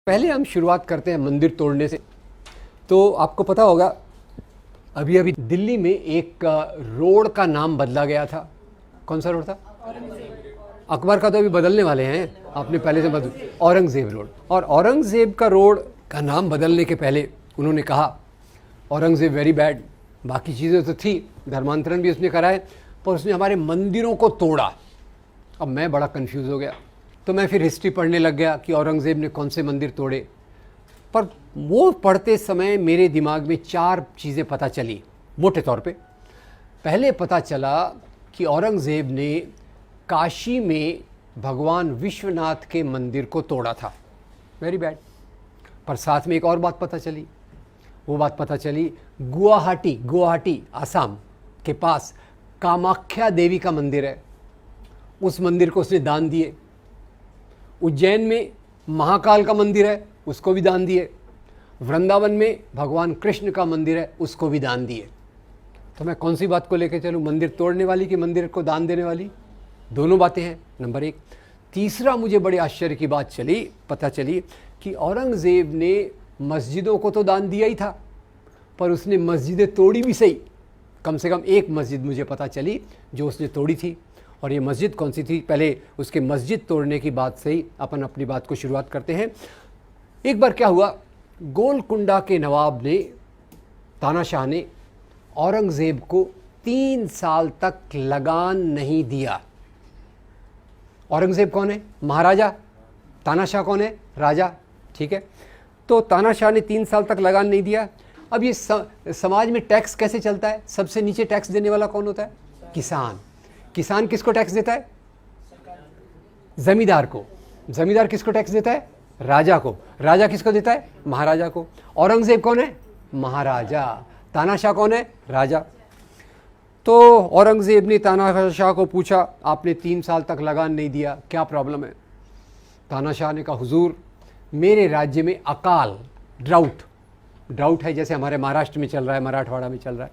पहले हम शुरुआत करते हैं मंदिर तोड़ने से। तो आपको पता होगा अभी अभी दिल्ली में एक रोड का नाम बदला गया था। कौन सा रोड था? अकबर का तो अभी बदलने वाले हैं, आपने पहले से बदल औरंगज़ेब रोड। और औरंगज़ेब का रोड का नाम बदलने के पहले उन्होंने कहा औरंगज़ेब वेरी बैड। बाकी चीज़ें तो थी, धर्मांतरण भी उसने कराए, पर उसने हमारे मंदिरों को तोड़ा। अब मैं बड़ा कंफ्यूज हो गया, तो मैं फिर हिस्ट्री पढ़ने लग गया कि औरंगज़ेब ने कौन से मंदिर तोड़े। पर वो पढ़ते समय मेरे दिमाग में चार चीज़ें पता चली मोटे तौर पे। पहले पता चला कि औरंगज़ेब ने काशी में भगवान विश्वनाथ के मंदिर को तोड़ा था, वेरी बैड। पर साथ में एक और बात पता चली। वो बात पता चली गुवाहाटी आसाम के पास कामाख्या देवी का मंदिर है, उस मंदिर को उसने दान दिए। उज्जैन में महाकाल का मंदिर है, उसको भी दान दिए। वृंदावन में भगवान कृष्ण का मंदिर है, उसको भी दान दिए। तो मैं कौन सी बात को लेकर चलूँ, मंदिर तोड़ने वाली कि मंदिर को दान देने वाली? दोनों बातें हैं, नंबर एक। तीसरा मुझे बड़े आश्चर्य की बात पता चली कि औरंगज़ेब ने मस्जिदों को तो दान दिया ही था, पर उसने मस्जिदें तोड़ी भी सही। कम से कम एक मस्जिद मुझे पता चली जो उसने तोड़ी थी। और ये मस्जिद कौन सी थी? पहले उसके मस्जिद तोड़ने की बात से ही अपन अपनी बात को शुरुआत करते हैं। एक बार क्या हुआ, गोलकुंडा के नवाब ने, तानाशाह ने औरंगज़ेब को 3 साल तक लगान नहीं दिया। औरंगज़ेब कौन है? महाराजा। तानाशाह कौन है? राजा। ठीक है, तो तानाशाह ने 3 साल तक लगान नहीं दिया। अब ये समाज में टैक्स कैसे चलता है? सबसे नीचे टैक्स देने वाला कौन होता है? किसान। किसान किसको टैक्स देता है? जमींदार को। जमींदार किसको टैक्स देता है? राजा को। राजा किसको देता है? महाराजा को। औरंगज़ेब कौन है? महाराजा। तानाशाह कौन है? राजा। तो औरंगज़ेब ने तानाशाह को पूछा, आपने 3 साल तक लगान नहीं दिया, क्या प्रॉब्लम है? तानाशाह ने कहा, हुजूर मेरे राज्य में अकाल, ड्राउट है, जैसे हमारे महाराष्ट्र में चल रहा है, मराठवाड़ा में चल रहा है।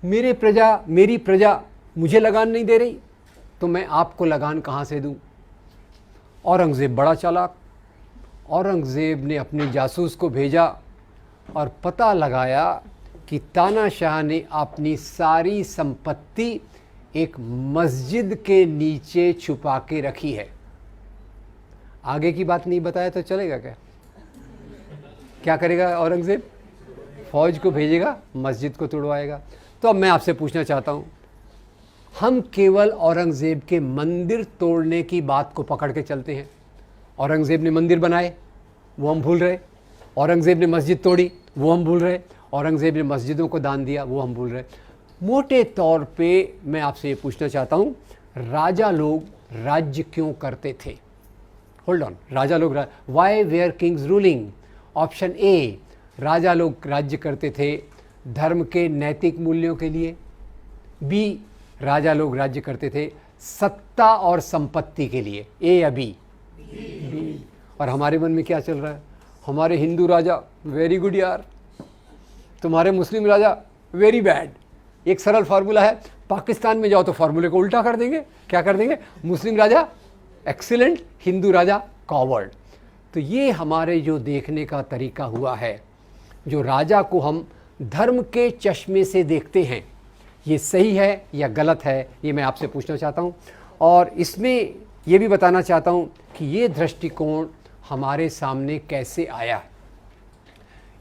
मेरी प्रजा मुझे लगान नहीं दे रही, तो मैं आपको लगान कहाँ से दूँ? औरंगज़ेब बड़ा चालाक। औरंगज़ेब ने अपने जासूस को भेजा और पता लगाया कि तानाशाह ने अपनी सारी संपत्ति एक मस्जिद के नीचे छुपा के रखी है। आगे की बात नहीं बताया तो चलेगा क्या? क्या करेगा औरंगज़ेब? फौज को भेजेगा, मस्जिद को तोड़वाएगा। तो अब मैं आपसे पूछना चाहता हूँ, हम केवल औरंगज़ेब के मंदिर तोड़ने की बात को पकड़ के चलते हैं। औरंगज़ेब ने मंदिर बनाए, वो हम भूल रहे। औरंगज़ेब ने मस्जिद तोड़ी, वो हम भूल रहे। औरंगज़ेब ने मस्जिदों को दान दिया, वो हम भूल रहे। मोटे तौर पे मैं आपसे ये पूछना चाहता हूँ, राजा लोग राज्य क्यों करते थे? होल्ड ऑन, राजा लोग why were kings ruling? Option A, राजा लोग राज्य करते थे धर्म के नैतिक मूल्यों के लिए। बी, राजा लोग राज्य करते थे सत्ता और संपत्ति के लिए। ए या बी? बी। और हमारे मन में क्या चल रहा है? हमारे हिंदू राजा वेरी गुड यार, तुम्हारे मुस्लिम राजा वेरी बैड। एक सरल फार्मूला है, पाकिस्तान में जाओ तो फार्मूले को उल्टा कर देंगे। क्या कर देंगे? मुस्लिम राजा एक्सीलेंट, हिंदू राजा कॉवर्ड। तो ये हमारे जो देखने का तरीका हुआ है, जो राजा को हम धर्म के चश्मे से देखते हैं, ये सही है या गलत है, ये मैं आपसे पूछना चाहता हूँ। और इसमें ये भी बताना चाहता हूँ कि ये दृष्टिकोण हमारे सामने कैसे आया।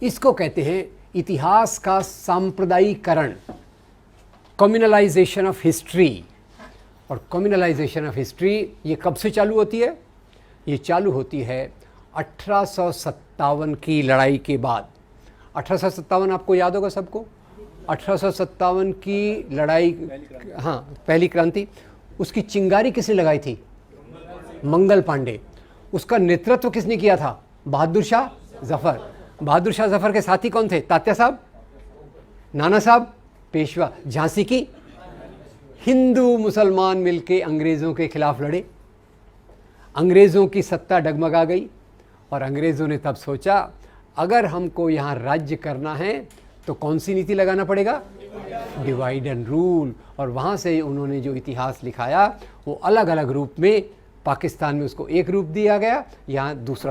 इसको कहते हैं इतिहास का सांप्रदायिकरण, कम्युनलाइजेशन ऑफ हिस्ट्री। और कम्युनलाइजेशन ऑफ हिस्ट्री ये कब से चालू होती है? ये चालू होती है 1857 की लड़ाई के बाद। 1857 आपको याद होगा सबको? 1857 की लड़ाई, हाँ, पहली क्रांति। उसकी चिंगारी किसने लगाई थी? मंगल पांडे। उसका नेतृत्व किसने किया था? बहादुर शाह जफर। बहादुर शाह जफर के साथी कौन थे? तात्या साहब, नाना साहब, पेशवा। झांसी की हिंदू मुसलमान मिलके अंग्रेज़ों के खिलाफ लड़े। अंग्रेज़ों की सत्ता डगमगा गई और अंग्रेज़ों ने तब सोचा, अगर हमको यहाँ राज्य करना है तो कौन सी नीति लगाना पड़ेगा? Divide and rule. और वहाँ से उन्होंने जो इतिहास लिखाया वो अलग अलग रूप में, पाकिस्तान में उसको एक रूप दिया गया, यहाँ दूसरा